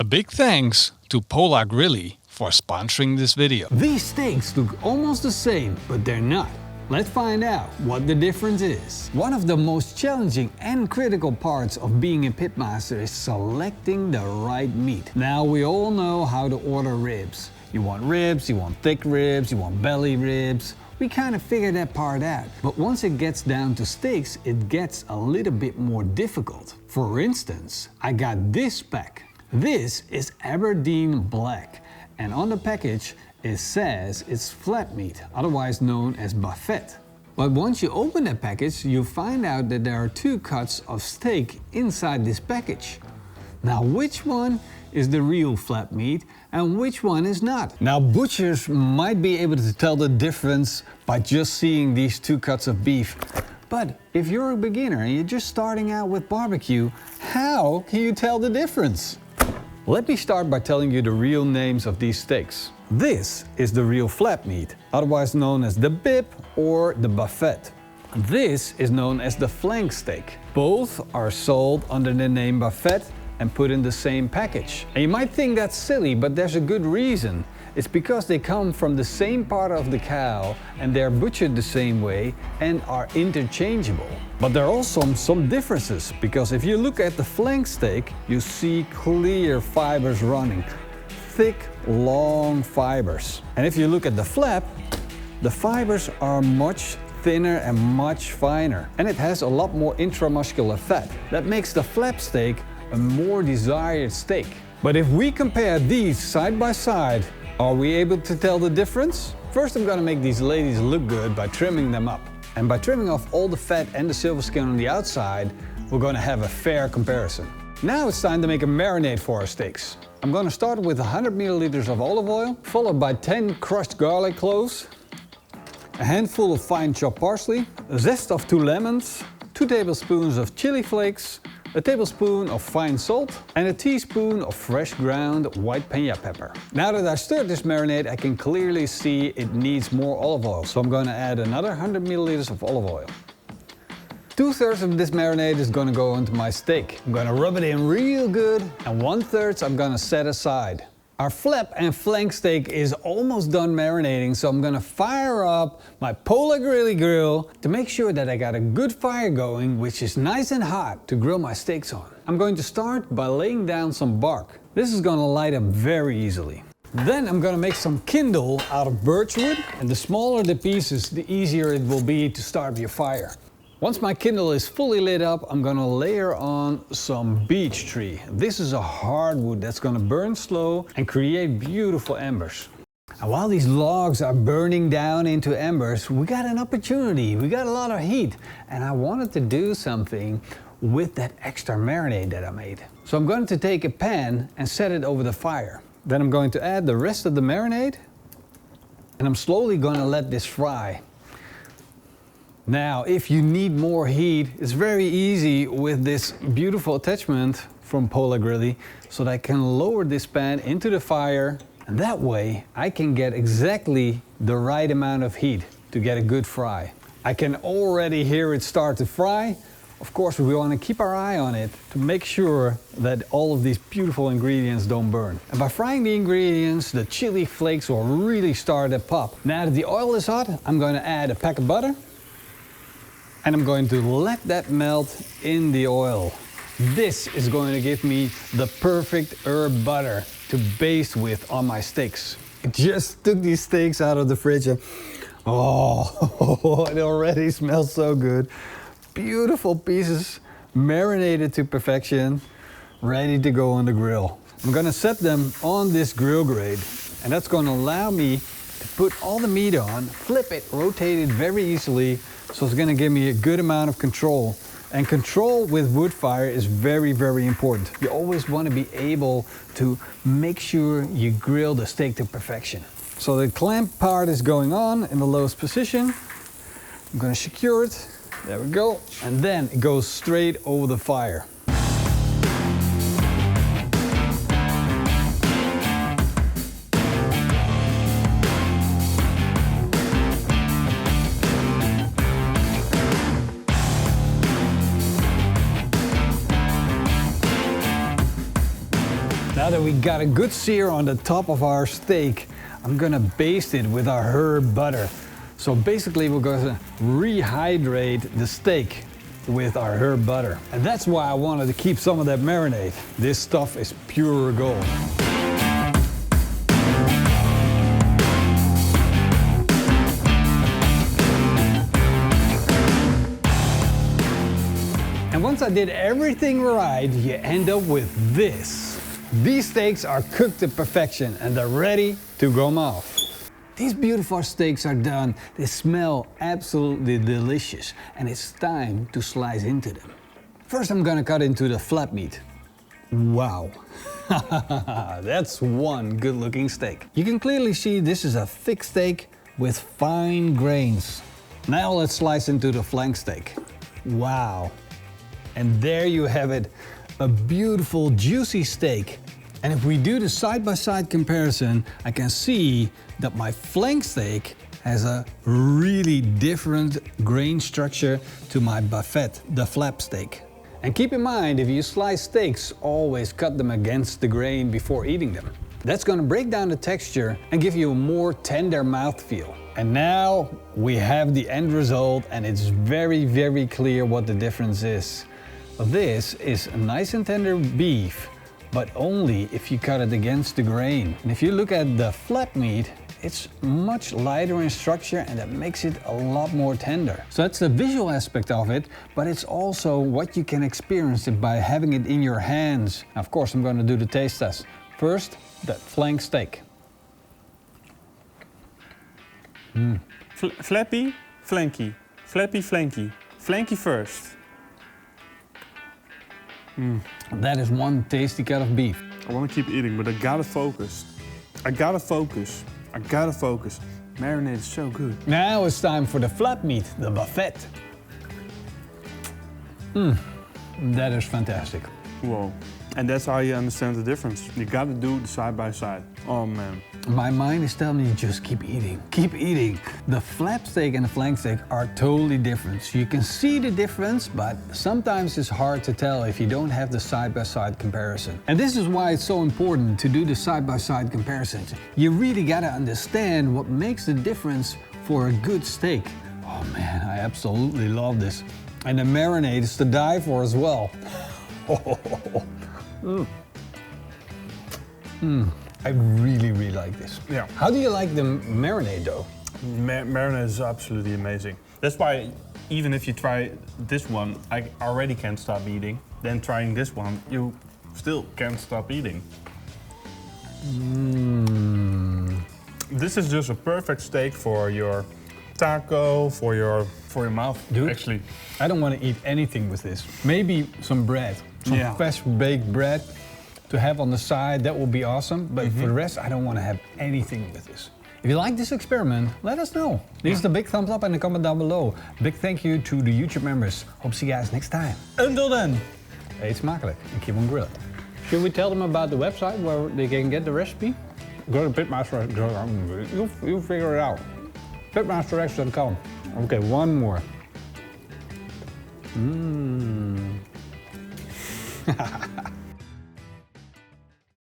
big thanks to PitmasterX for sponsoring this video. These steaks look almost the same, but they're not. Let's find out what the difference is. One of the most challenging and critical parts of being a pitmaster is selecting the right meat. Now we all know how to order ribs. You want ribs, you want thick ribs, you want belly ribs. We kind of figured that part out. But once it gets down to steaks, it gets a little bit more difficult. For instance, I got this spec. This is Aberdeen Black. And on the package, it says it's flat meat, otherwise known as Bavette. But once you open the package, you find out that there are two cuts of steak inside this package. Now, which one is the real flat meat and which one is not? Now, butchers might be able to tell the difference by just seeing these two cuts of beef. But if you're a beginner and you're just starting out with barbecue, how can you tell the difference? Let me start by telling you the real names of these steaks. This is the real flat meat, otherwise known as the bib or the Bavette. This is known as the flank steak. Both are sold under the name Bavette and put in the same package. And you might think that's silly, but there's a good reason. It's because they come from the same part of the cow and they're butchered the same way and are interchangeable. But there are also some differences, because if you look at the flank steak, you see clear fibers running. Thick, long fibers. And if you look at the flap, the fibers are much thinner and much finer. And it has a lot more intramuscular fat. That makes the flap steak a more desired steak. But if we compare these side by side, are we able to tell the difference? First, I'm gonna make these ladies look good by trimming them up. And by trimming off all the fat and the silver skin on the outside, we're gonna have a fair comparison. Now it's time to make a marinade for our steaks. I'm gonna start with 100 milliliters of olive oil, followed by 10 crushed garlic cloves, a handful of fine chopped parsley, a zest of 2 lemons, 2 tablespoons of chili flakes, a tablespoon of fine salt, and a teaspoon of fresh ground white peña pepper. Now that I stirred this marinade, I can clearly see it needs more olive oil, so I'm gonna add another 100 milliliters of olive oil. 2/3 of this marinade is gonna go into my steak. I'm gonna rub it in real good, and 1/3 I'm gonna set aside. Our flap and flank steak is almost done marinating, so I'm gonna fire up my PitmasterX grill to make sure that I got a good fire going, which is nice and hot to grill my steaks on. I'm going to start by laying down some bark. This is gonna light up very easily. Then I'm gonna make some kindle out of birch wood, and the smaller the pieces, the easier it will be to start your fire. Once my kindle is fully lit up, I'm gonna layer on some beech tree. This is a hardwood that's gonna burn slow and create beautiful embers. And while these logs are burning down into embers, we got an opportunity. We got a lot of heat, and I wanted to do something with that extra marinade that I made. So I'm going to take a pan and set it over the fire. Then I'm going to add the rest of the marinade, and I'm slowly gonna let this fry. Now, if you need more heat, it's very easy with this beautiful attachment from PitmasterX, so that I can lower this pan into the fire, and that way I can get exactly the right amount of heat to get a good fry. I can already hear it start to fry. Of course, we want to keep our eye on it to make sure that all of these beautiful ingredients don't burn. And by frying the ingredients, the chili flakes will really start to pop. Now that the oil is hot, I'm going to add a pack of butter. And I'm going to let that melt in the oil. This is going to give me the perfect herb butter to baste with on my steaks. I just took these steaks out of the fridge and oh, it already smells so good. Beautiful pieces, marinated to perfection, ready to go on the grill. I'm gonna set them on this grill grate, and that's gonna allow me to put all the meat on, flip it, rotate it very easily, so it's gonna give me a good amount of control. And control with wood fire is very, very important. You always want to be able to make sure you grill the steak to perfection. So the clamp part is going on in the lowest position. I'm gonna secure it. There we go. And then it goes straight over the fire. Now that we got a good sear on the top of our steak, I'm gonna baste it with our herb butter. So basically we're gonna rehydrate the steak with our herb butter. And that's why I wanted to keep some of that marinade. This stuff is pure gold. And once I did everything right, you end up with this. These steaks are cooked to perfection and they're ready to go mouth. These beautiful steaks are done. They smell absolutely delicious and it's time to slice into them. First I'm gonna cut into the flap meat. Wow, that's one good looking steak. You can clearly see this is a thick steak with fine grains. Now let's slice into the flank steak. Wow, and there you have it, a beautiful juicy steak. And if we do the side-by-side comparison, I can see that my flank steak has a really different grain structure to my Bavette, the flap steak. And keep in mind, if you slice steaks, always cut them against the grain before eating them. That's gonna break down the texture and give you a more tender mouthfeel. And now we have the end result and it's very, very clear what the difference is. This is a nice and tender beef, but only if you cut it against the grain. And if you look at the flap meat, it's much lighter in structure and that makes it a lot more tender. So that's the visual aspect of it, but it's also what you can experience it by having it in your hands. Now, of course, I'm going to do the taste test. First, that flank steak. Flappy, flanky. Flappy, flanky. Flanky first. That is one tasty cut of beef. I want to keep eating, but I gotta focus. I gotta focus. I gotta focus. Marinade is so good. Now it's time for the flap meat, the Bavette. That is fantastic. Whoa. And that's how you understand the difference. You gotta do the side by side. Oh man. My mind is telling me just keep eating, keep eating. The flap steak and the flank steak are totally different. So you can see the difference, but sometimes it's hard to tell if you don't have the side-by-side comparison. And this is why it's so important to do the side-by-side comparisons. You really gotta understand what makes the difference for a good steak. Oh man, I absolutely love this. And the marinade is to die for as well. I really, really like this. Yeah. How do you like the marinade though? Marinade is absolutely amazing. That's why even if you try this one, I already can't stop eating. Then trying this one, you still can't stop eating. This is just a perfect steak for your taco, for your mouth. Dude, actually. I don't want to eat anything with this. Maybe some bread, some fresh baked bread to have on the side, that would be awesome. But for the rest, I don't want to have anything with this. If you like this experiment, let us know. Leave us a big thumbs up and a comment down below. Big thank you to the YouTube members. Hope to see you guys next time. Until then, eet smakelijk and keep on grilling. Should we tell them about the website where they can get the recipe? Go to PitmasterX. You'll figure it out. PitmasterX.com. Okay, one more.